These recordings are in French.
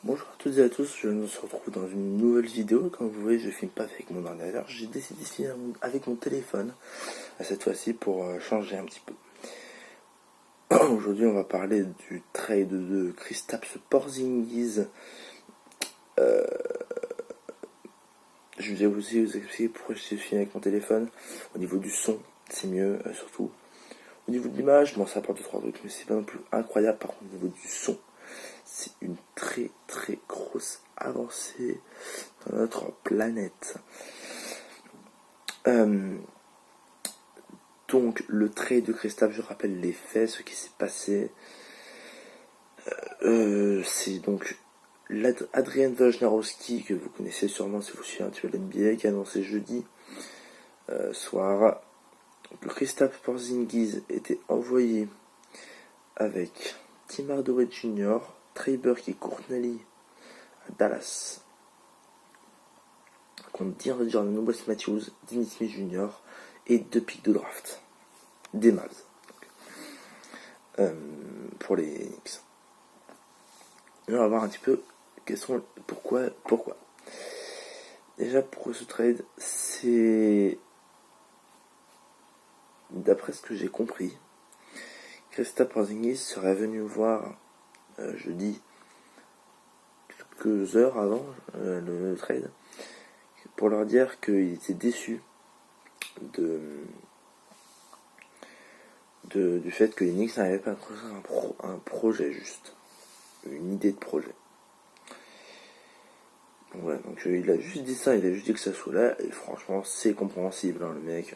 Bonjour à toutes et à tous, je me retrouve dans une nouvelle vidéo. Comme vous voyez, je filme pas avec mon ordinateur, j'ai décidé de filmer avec mon téléphone, à cette fois-ci pour changer un petit peu. Aujourd'hui, on va parler du trade de Kristaps Porzingis. Je vais aussi vous expliquer pourquoi je filmé avec mon téléphone. Au niveau du son, c'est mieux, surtout. Au niveau de l'image, bon, ça apporte 2-3 trucs, mais c'est pas non plus incroyable. Par contre, au niveau du son, c'est une très très grosse avancée dans notre planète. Donc le trade de Kristaps, je rappelle les faits, ce qui s'est passé. C'est donc Adrian Wojnarowski, que vous connaissez sûrement si vous suivez un petit peu l'NBA, qui a annoncé jeudi soir que Kristaps Porzingis était envoyé avec Tim Hardaway Jr., Trey Burke et Courtney Lee à Dallas contre DeAndre Jordan, Wes Matthews, Dennis Smith Jr. et 2 pics de draft. Des Mavs. Pour les Knicks. Et on va voir un petit peu pourquoi. Déjà, pour ce trade, c'est, d'après ce que j'ai compris, Kristaps Porzingis serait venu voir jeudi, quelques heures avant le trade, pour leur dire qu'il était déçu du fait que les Knicks n'avaient pas un projet juste, une idée de projet. Ouais, donc il a juste dit ça, il a juste dit que ça soit là, et franchement c'est compréhensible, hein, le mec.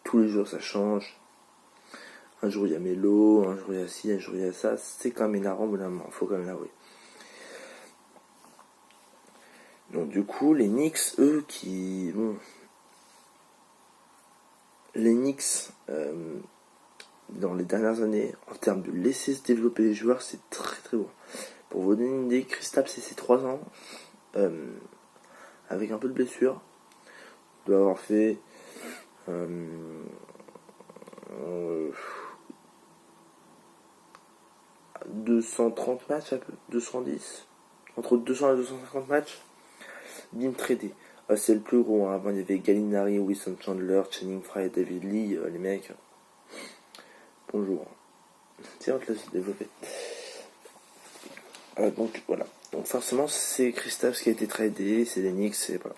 Tous les jours ça change. Un jour il y a Melo, un jour il y a ci, un jour il y a ça. C'est quand même énervant, il faut quand même l'avouer. Donc du coup, les Knicks, eux, les Knicks, dans les dernières années, en termes de laisser se développer les joueurs, c'est très très bon. Pour vous donner une idée, Kristaps, c'est ses 3 ans, avec un peu de blessure, doit avoir fait 230 matchs, 210, entre 200 et 250 matchs, bim tradé. C'est le plus gros, hein. Avant il y avait Gallinari, Wilson Chandler, Channing Frye, David Lee, les mecs. Bonjour. Tiens, on te laisse développer. Donc voilà. Donc forcément c'est Kristaps qui a été tradé, c'est les Knicks, c'est voilà.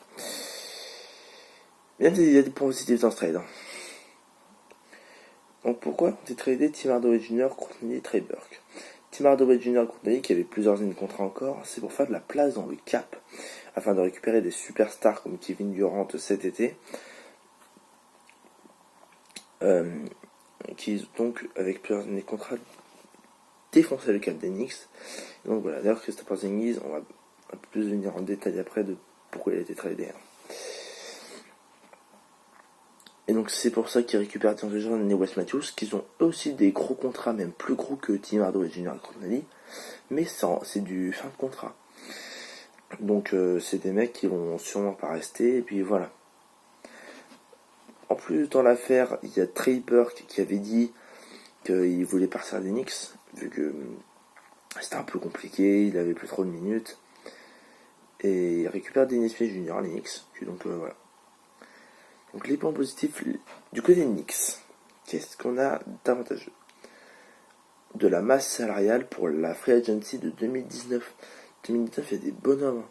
Il y a des points positifs dans ce trade. Hein. Donc pourquoi on été tradé Tim Hardaway Jr., Courtney Lee, Trey Burke. Tim Hardaway Jr. et Courtney Lee, qui avait plusieurs années de contrat encore, c'est pour faire de la place dans le cap, afin de récupérer des superstars comme Kevin Durant cet été, qui donc avec plusieurs années de contrat défonçaient le cap des Knicks. Donc voilà, d'ailleurs Kristaps Porzingis, on va un peu plus venir en détail après de pourquoi il a été tradé. Et donc c'est pour ça qu'ils récupèrent DeAndre Jordan et Wes Matthews, qui ont eux aussi des gros contrats, même plus gros que Tim Hardaway Jr. et Courtney Lee, mais c'est du fin de contrat. Donc c'est des mecs qui vont sûrement pas rester, et puis voilà. En plus, dans l'affaire, il y a Trey Burke qui avait dit qu'il voulait partir des Knicks, vu que c'était un peu compliqué, il avait plus trop de minutes. Et il récupère Dennis Smith Jr. les Knicks, donc voilà. Donc les points positifs du côté des Knicks, qu'est-ce qu'on a d'avantageux? De la masse salariale pour la free agency de 2019. 2019, il y a des bonhommes.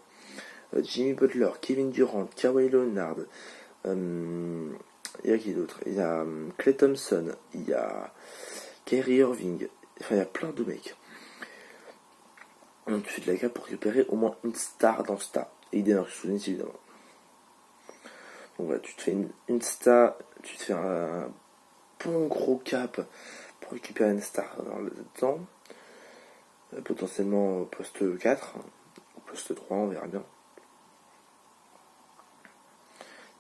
Jimmy Butler, Kevin Durant, Kawhi Leonard, il y a qui d'autre? Il y a Klay Thompson, il y a Kyrie Irving, enfin il y a plein de mecs. Donc tu fais de la cap pour récupérer au moins une star dans ce tas. Et Demarcus Cousins évidemment. Donc voilà, tu te fais une star, tu te fais un bon gros cap pour récupérer une star dans le temps. Potentiellement au poste 4, au poste 3, on verra bien.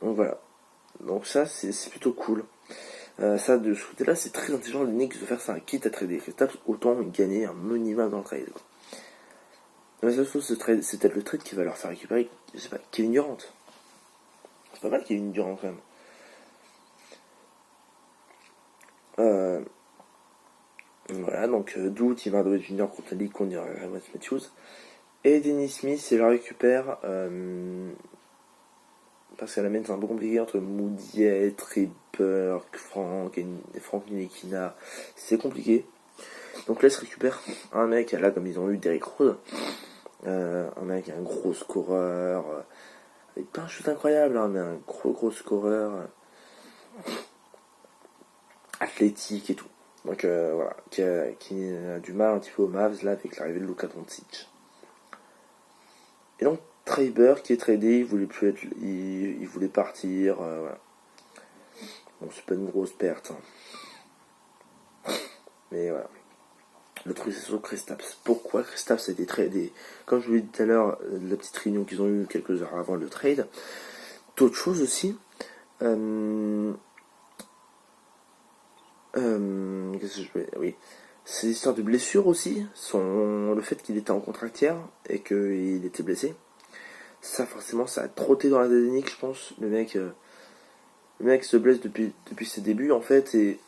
Donc voilà. Donc ça, c'est plutôt cool. Ça, de ce côté-là, c'est très intelligent des Knicks de faire ça. Quitte à trader Kristaps, autant gagner un minimum dans le trade. Quoi. Mais ça se trouve, c'est peut-être le trade qui va leur faire récupérer, je sais pas, Kevin Durant. C'est pas mal Kevin Durant quand même. Voilà, donc d'où Tim Hardaway Jr. contre Lee, contre Wes Matthews. Et Dennis Smith, il le récupère parce qu'à la main c'est un peu compliqué entre Moody, Tripper, Frank Ntilikina. C'est compliqué. Donc là, il se récupère un mec, là, comme ils ont eu Derrick Rose, un mec, un gros scoreur, avec pas un shoot incroyable, hein, mais un gros scoreur, athlétique et tout. Donc voilà, qui a du mal un petit peu au Mavs, là, avec l'arrivée de Luka Doncic. Et donc, Trey Burke qui est tradé, il voulait plus être, il voulait partir, voilà. Bon, c'est pas une grosse perte, hein. Mais voilà. Le truc, c'est sur Kristaps. Pourquoi Kristaps a été tradé? Comme je vous l'ai dit tout à l'heure, la petite réunion qu'ils ont eue quelques heures avant le trade. D'autres choses aussi. Qu'est-ce que je vais... Oui. C'est l'histoire de blessure aussi. Le fait qu'il était en contractière et qu'il était blessé. Ça, forcément, ça a trotté dans la dénique, je pense. Le mec se blesse depuis ses débuts, en fait, et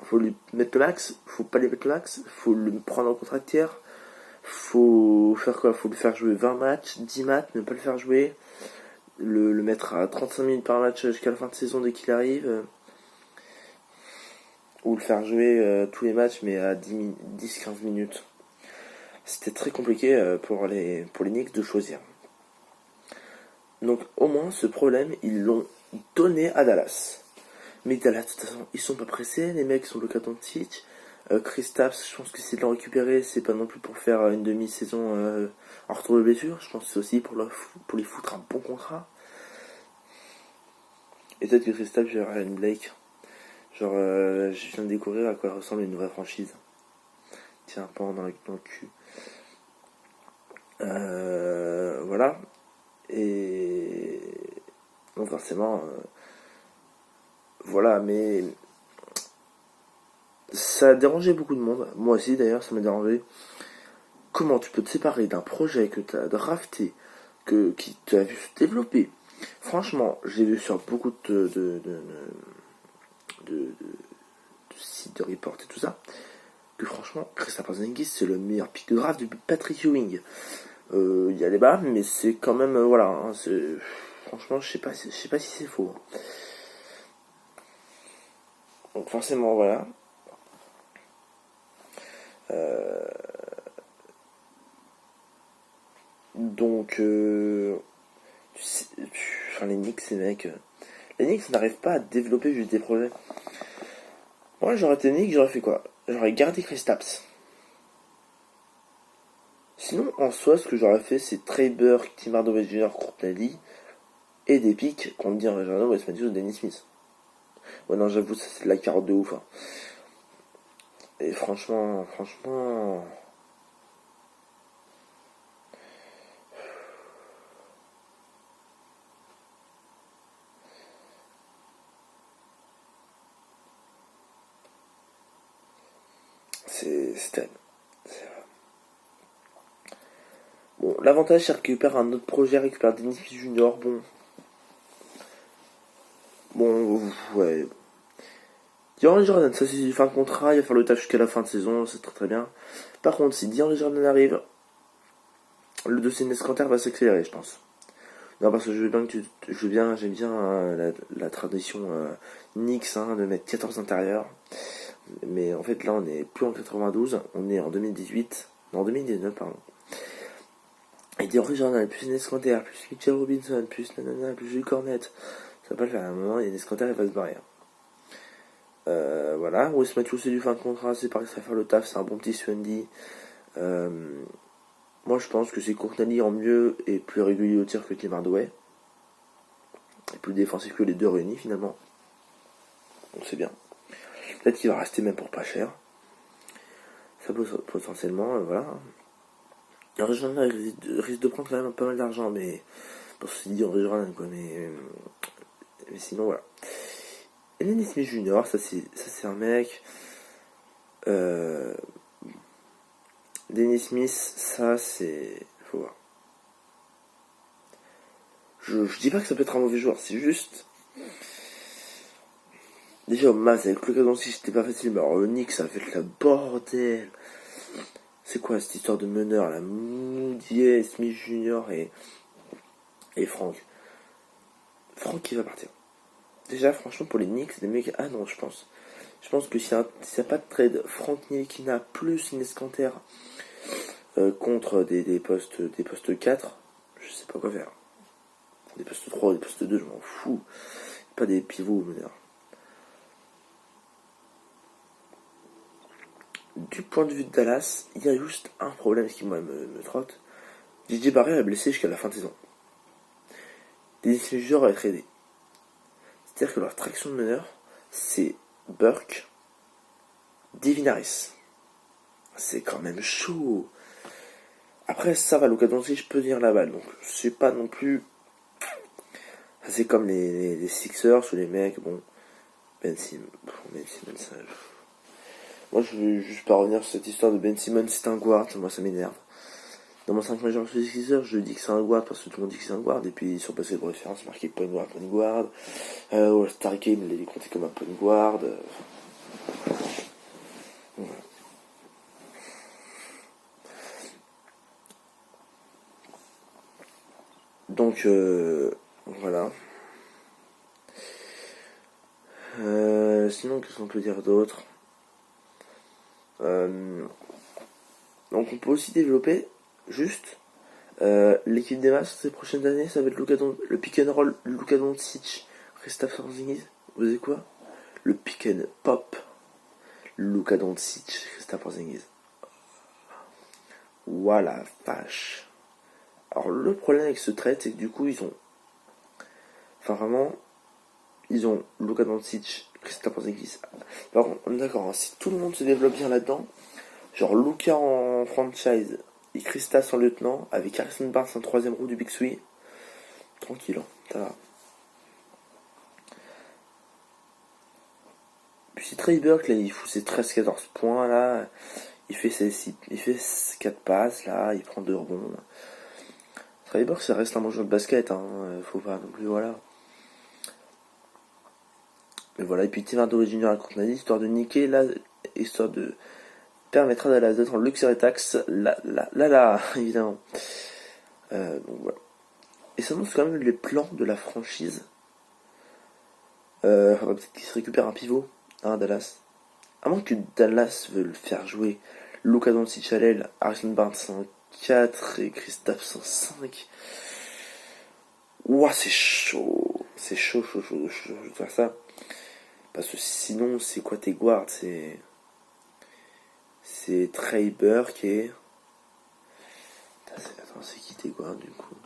faut lui mettre le max, faut pas lui mettre le max, faut le prendre en contractière, faut faire quoi? Faut le faire jouer 20 matchs, 10 matchs, ne pas le faire jouer, le mettre à 35 minutes par match jusqu'à la fin de saison dès qu'il arrive, ou le faire jouer tous les matchs mais à 10-15 minutes. C'était très compliqué pour les Knicks de choisir. Donc au moins ce problème ils l'ont donné à Dallas. Mais Dallas, de toute façon, ils sont pas pressés, les mecs sont Luka Doncic. Kristaps, je pense que c'est de le récupérer, c'est pas non plus pour faire une demi-saison en retour de blessure, je pense que c'est aussi pour lui foutre un bon contrat. Et peut-être que Kristaps, je vais Ryan Blake. Genre, je viens de découvrir à quoi ressemble une vraie franchise. Tiens, pas dans le cul. Voilà. Et donc forcément, voilà, mais ça a dérangé beaucoup de monde. Moi aussi d'ailleurs, ça m'a dérangé. Comment tu peux te séparer d'un projet que tu as drafté, qui t'a vu se développer? Franchement, j'ai vu sur beaucoup de sites de report et tout ça, que franchement, Kristaps Porzingis c'est le meilleur pick de draft depuis Patrick Ewing. Il y a les bas, mais c'est quand même voilà. Hein, franchement, je sais pas si c'est faux. Donc forcément, voilà. Donc, enfin, les Knicks, ces mecs, les Knicks n'arrivent pas à développer juste des projets. Moi, j'aurais été Knicks, j'aurais fait quoi? J'aurais gardé Kristaps. Sinon, en soi, ce que j'aurais fait, c'est Trey Burke, Tim Hardaway Jr., Courtney et des pics contre D'Angelo Jordan, Wes Matthews, Dennis Smith. Ouais, non, j'avoue, ça c'est de la carotte de ouf. Hein. Et franchement, c'est terrible. Bon, l'avantage, c'est qu'il récupère un autre projet, récupère Dennis Smith Jr. Bon, ouais. D'Angelo Jordan, ça c'est fin de contrat, il va faire le taf jusqu'à la fin de saison, c'est très très bien. Par contre, si D'Angelo Jordan arrive, le dossier Nescanter va s'accélérer, je pense. Non, parce que j'aime bien la tradition Knicks de mettre 14 intérieurs. Mais en fait, là, on n'est plus en 92, on est en 2018, non, en 2019, pardon. Et D'Angelo Jordan, plus Nescanter, plus Mitchell Robinson, plus nanana, plus Jules Cornet. Ça va pas le faire à un moment, il y a Nescanter, il va se barrer. Voilà, Wes Matthews c'est du fin de contrat, c'est pareil, ça va faire le taf, c'est un bon petit Sunday. Moi je pense que c'est Courtney en mieux et plus régulier au tir que Tim Hardaway. Et plus défensif que les deux réunis finalement. Donc c'est bien. Peut-être qu'il va rester même pour pas cher. Ça peut potentiellement, voilà. Alors Jordan risque de prendre quand même pas mal d'argent, mais pour se dire Jordan quoi, mais sinon voilà. Et Dennis Smith Jr, ça c'est un mec. Dennis Smith, ça c'est. Faut voir. Je dis pas que ça peut être un mauvais joueur, c'est juste. Déjà au Mavs avec Luka Doncic c'était pas facile, mais alors le Knicks ça a fait le bordel. C'est quoi cette histoire de meneur là? Mudiay, Smith Junior et Franck. Franck qui va partir. Déjà, franchement, pour les Knicks, les mecs. Ah non, je pense. Je pense que s'il n'y a pas de trade, Franck Ntilikina plus Ines Kanter contre des postes 4, je sais pas quoi faire. Des postes 3, des postes 2, je m'en fous. Pas des pivots, d'ailleurs. Du point de vue de Dallas, il y a juste un problème qui moi me trotte. JJ Barrett est blessé jusqu'à la fin de saison. Dennis Smith va être aidé. C'est-à-dire que leur traction de meneur, c'est Burke, Devin Harris. C'est quand même chaud. Après, ça va, Luka Doncic peut tenir la balle. Donc, c'est pas non plus. C'est comme les Sixers ou les mecs, bon. Ben Simmons. Ça. Moi, je veux juste pas revenir sur cette histoire de Ben Simmons, c'est un guard. Moi, ça m'énerve. Dans mon 5 majeur sur les Sixers, je dis que c'est un guard parce que tout le monde dit que c'est un guard. Et puis, sur passé de référence, marqué point guard. All-Star Game, il est compté comme un point guard. Voilà. Donc, voilà. Sinon, qu'est-ce qu'on peut dire d'autre? Donc, on peut aussi développer juste l'équipe des Mavs ces prochaines années. Ça va être le pick and roll Luka Doncic, Kristaps Porzingis. Vous savez quoi? Le pick and pop Luka Doncic, Kristaps Porzingis. Voilà, vache. Alors, le problème avec ce trade, c'est que du coup, ils ont Luka Doncic, Kristaps Porzingis. Alors, on est d'accord, hein, si tout le monde se développe bien là-dedans, genre Luka en franchise et Kristaps en lieutenant, avec Harrison Barnes en troisième roue du Big Three, tranquille, hein, ça va. Puis si Trey Burke, là, il fout ses 13-14 points, là, il fait 4 passes, là, il prend 2 rebonds. Trey Burke, ça reste un bon joueur de basket, hein, faut pas non plus, voilà. Mais voilà, et puis Tim Hardaway Jr. à Courtney, histoire de niquer, là, histoire de permettre à Dallas d'être en luxury tax, là, évidemment. Donc voilà. Et ça montre quand même les plans de la franchise. Faudrait peut-être qu'il se récupère un pivot, hein, Dallas. À moins que Dallas veuille le faire jouer Luka Doncic à l'aile, Harrison Barnes en 4 et Kristaps en 5. Ouah, c'est chaud. C'est chaud de faire ça. Parce que sinon, c'est quoi tes guards? C'est Trey Burke et. Attends, c'est qui tes guards du coup?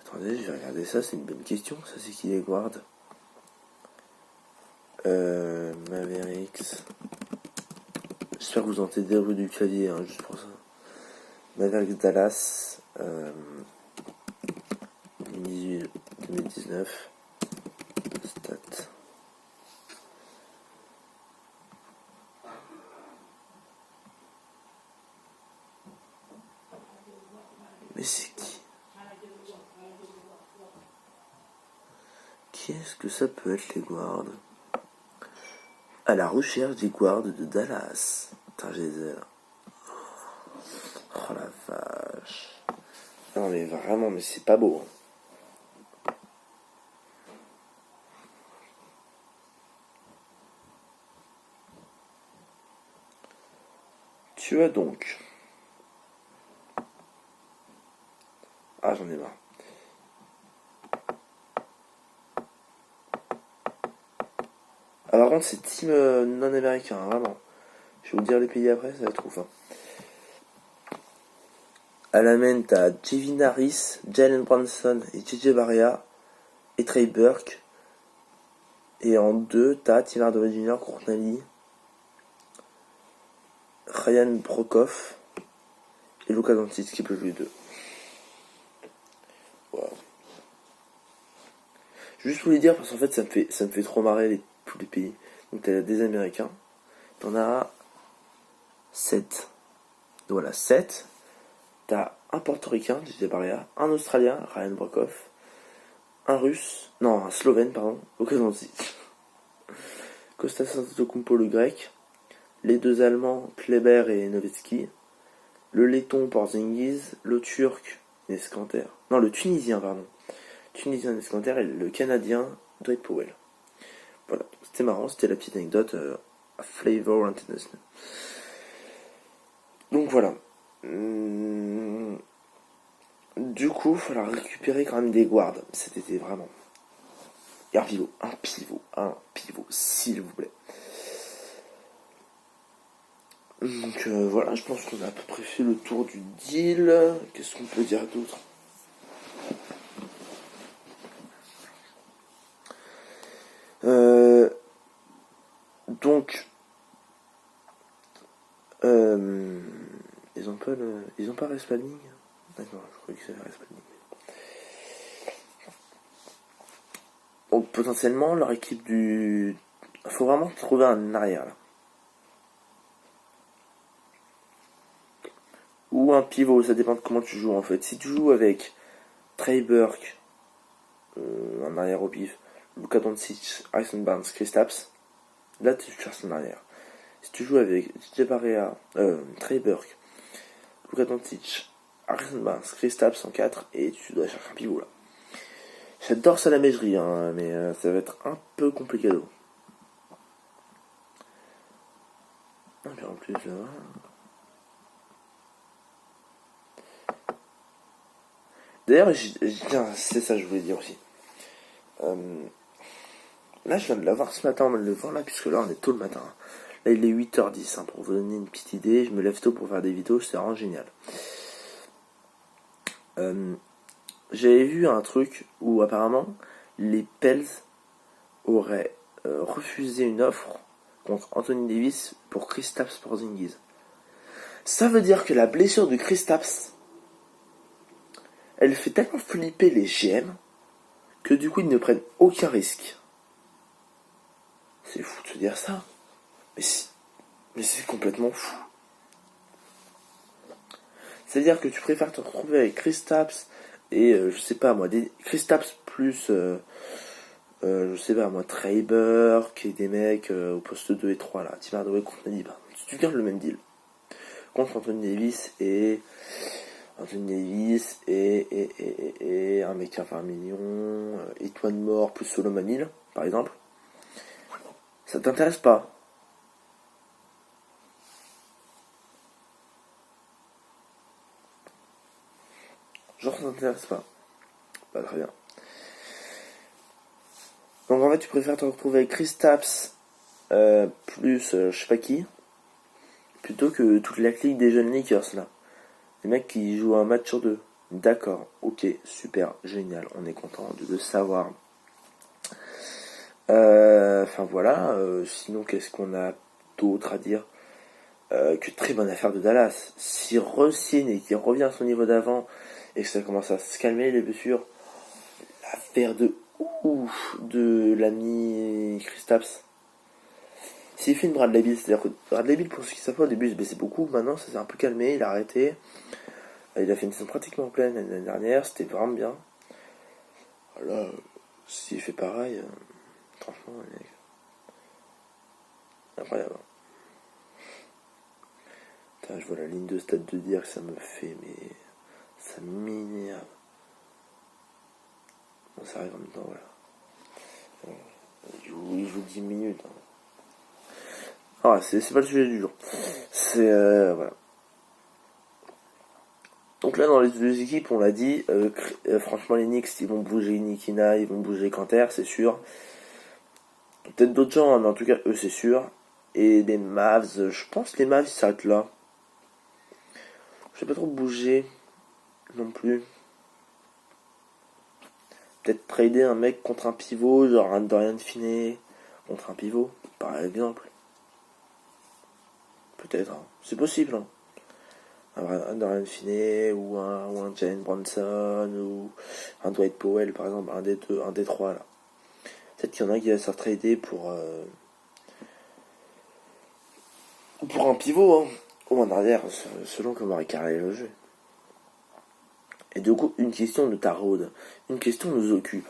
Attendez, je vais regarder ça, c'est une bonne question. Ça, c'est qui les guards? Mavericks. J'espère que vous entendez des bruits du clavier, hein, juste pour ça. Mavericks Dallas. 2019. Stats. Mais c'est qui? Qui est-ce que ça peut être les guards? À la recherche des guards de Dallas. Putain, j'ai les ailes. Oh la vache. Non mais vraiment, mais c'est pas beau. Hein. Tu as donc. Ah, j'en ai marre. Ah, par contre, c'est team non américain, hein, vraiment. Je vais vous dire les pays après, ça va être ouf. Hein. À la main, t'as Devin Harris, Jalen Brunson et JJ Barea et Trey Burke. Et en 2, t'as Tim Hardaway Jr., Courtney Lee, Ryan Brokoff et Luka Doncic qui peut jouer 2. Wow. Juste vous les dire parce qu'en fait ça me fait trop marrer tous les pays. Donc t'as des Américains, t'en as 7. Voilà, 7. T'as un Portoricain, JJ Barea, un Australien, Ryan Brokoff, un Russe, non un Slovène pardon, Luka Doncic, Kostas Antetokounmpo le Grec, les 2 Allemands Kleber et Nowitzki, le letton Porzingis, le turc Nescanter, non le tunisien pardon, tunisien Nescanter et le canadien Dwight Powell. Voilà, c'était marrant, c'était la petite anecdote à Flavor International. Donc voilà. Du coup, il faudra récupérer quand même des guards cet été, vraiment. Et un pivot, s'il vous plaît. Donc voilà, je pense qu'on a à peu près fait le tour du deal. Qu'est-ce qu'on peut dire d'autre ? Donc, ils ont pas Respalding. D'accord, je croyais que c'était Respalding. Donc potentiellement, leur équipe du... Il faut vraiment trouver un arrière là. Ou un pivot, ça dépend de comment tu joues en fait. Si tu joues avec Trey Burke, un arrière au pif, Luka Doncic, Harrison Barnes, Kristaps, là tu cherches un arrière. Si tu joues avec DJ Barea, Trey Burke, Luka Doncic, Harrison Barnes, Kristaps en 4, et tu dois chercher un pivot là. J'adore ça la mégerie, hein, mais ça va être un peu compliqué. Ah, bien en plus là. D'ailleurs, c'est ça que je voulais dire aussi. Là, je viens de l'avoir ce matin, on va le voir là, puisque là, on est tôt le matin. Là, il est 8h10, hein, pour vous donner une petite idée. Je me lève tôt pour faire des vidéos, c'est vraiment génial. J'avais vu un truc où apparemment, les Pels auraient refusé une offre contre Anthony Davis pour Kristaps Porzingis. Ça veut dire que la blessure de Kristaps, elle fait tellement flipper les GM que du coup, ils ne prennent aucun risque. C'est fou de se dire ça. Mais c'est complètement fou. C'est-à-dire que tu préfères te retrouver avec Kristaps et je sais pas moi, des Kristaps plus je sais pas moi, Trey Burke et des mecs au poste 2 et 3 là, Tim Hardaway contre Nadiba. Tu gardes le même deal. Contre Anthony Davis et un mec qui a fait 1 million, Etwan Moore plus Solomon Hill, par exemple. Ça t'intéresse pas? Genre ça t'intéresse pas? Pas très bien. Donc en fait tu préfères te retrouver avec Kristaps plus je sais pas qui, plutôt que toute la clique des jeunes Lakers là. Les mecs qui jouent un match sur 2. D'accord, ok, super, génial, on est content de le savoir. Enfin voilà, sinon qu'est-ce qu'on a d'autre à dire que très bonne affaire de Dallas. Si re-signe et qu'il revient à son niveau d'avant et que ça commence à se calmer les blessures, l'affaire de ouf de l'ami Kristaps. S'il fait une Bradley Beal, c'est-à-dire que Bradley Beal, pour ceux qui savent pas, au début il se blessait beaucoup, maintenant ça s'est un peu calmé, il a arrêté. Il a fait une saison pratiquement pleine l'année dernière, c'était vraiment bien. Là, s'il fait pareil, franchement, mec, incroyable. Putain, je vois la ligne de stade de dire que ça me fait, mais ça m'énerve. Bon, ça arrive en même temps, voilà. Il joue 10 minutes. Hein. Ah, c'est pas le sujet du jour. C'est, voilà. Donc là, dans les deux équipes, on l'a dit, franchement, les Knicks, ils vont bouger Nikina, ils vont bouger Canter, c'est sûr. Peut-être d'autres gens, hein, mais en tout cas, eux, c'est sûr. Et les Mavs, je pense que les Mavs, ils s'arrêtent là. Je vais pas trop bouger non plus. Peut-être trader un mec contre un pivot, genre un Dorian Finney contre un pivot, par exemple. Peut-être, hein. C'est possible. Hein. Un Dorian Finney ou un Jalen Brunson ou un Dwight Powell, par exemple, un des deux, un des trois là. Peut-être qu'il y en a un qui va se retrader pour un pivot, hein, ou en arrière, selon comment est carré le jeu. Et du coup, une question nous taraude, une question nous occupe.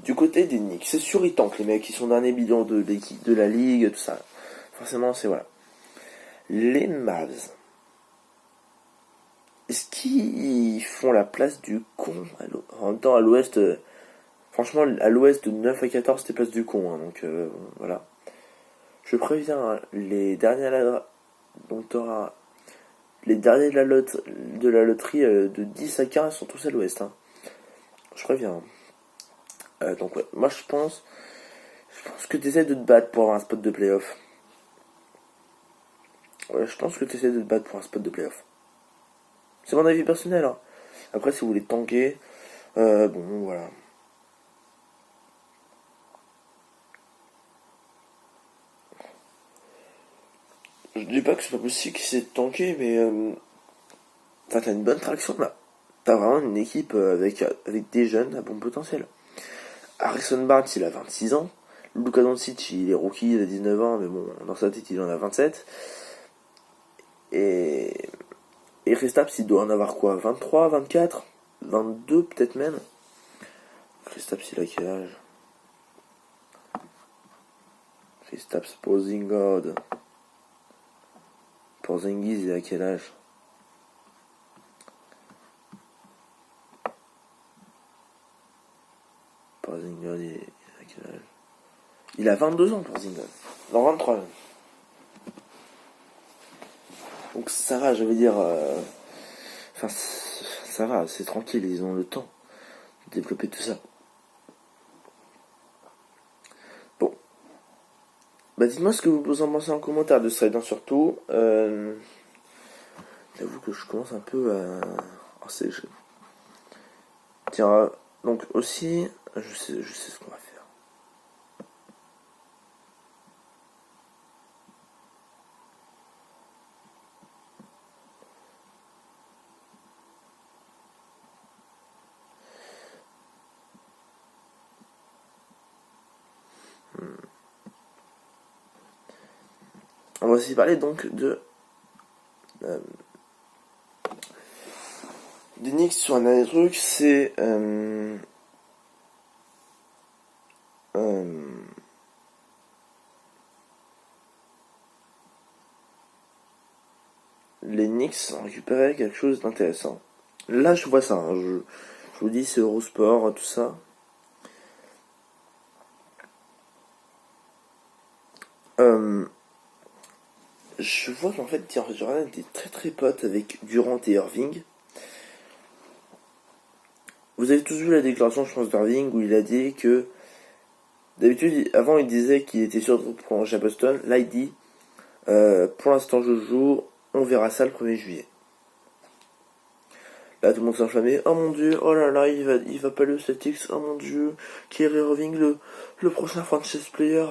Du côté des Knicks, c'est sûr ils tankent les mecs, ils sont dernier bilan de l'équipe, de la ligue, tout ça. Forcément, c'est voilà. Les Mavs. qui ils font la place du con en même temps à l'ouest. Franchement, à l'ouest de 9 à 14, c'était place du con. Hein, donc voilà. Je préviens, hein, les derniers donc t'auras les derniers de la loterie de 10 à 15 sont tous à l'ouest. Hein. Je préviens. Hein. Donc ouais, moi je pense que tu essaies de te battre pour avoir un spot de playoff. Ouais, je pense que tu essaies de te battre pour un spot de playoff. C'est mon avis personnel. Hein. Après, si vous voulez tanker, bon, voilà. Je dis pas que c'est pas possible qu'il s'est tanké, mais enfin, t'as une bonne traction là. T'as vraiment une équipe avec des jeunes à bon potentiel. Harrison Barnes, il a 26 ans. Luka Doncic, il est rookie, il a 19 ans, mais bon, dans sa tête, il en a 27. Et, et Kristaps, il doit en avoir quoi 23, 24, 22 peut-être même. Kristaps, il a quel âge? Kristaps Porzingis. Porzingis, il a quel âge? Porzingis, il a quel âge? Il a 22 ans, Porzingis. Non, 23 même. Donc ça va, je veux dire... Enfin, ça va, c'est tranquille, ils ont le temps de développer tout ça. Bon. Bah dites-moi ce que vous en pensez en commentaire de ce trade, surtout. J'avoue que je commence un peu à sécher. Tiens, donc aussi, je sais ce qu'on va faire. On va aussi parler donc de des Knicks sur un dernier truc, c'est les Knicks ont récupéré quelque chose d'intéressant. Là, je vois ça. Hein, je vous dis, c'est Eurosport, tout ça. Je vois qu'en fait, Jordan était très très pote avec Durant et Irving. Vous avez tous vu la déclaration, je pense, d'Irving où il a dit que d'habitude, avant, il disait qu'il était sûr de prolonger à Boston. Là, il dit pour l'instant, je joue. On verra ça le 1er juillet. Là, tout le monde s'est enflammé. Oh mon dieu, oh là là, il va pas le Celtics. Oh mon dieu, Kyrie Irving, le prochain franchise player.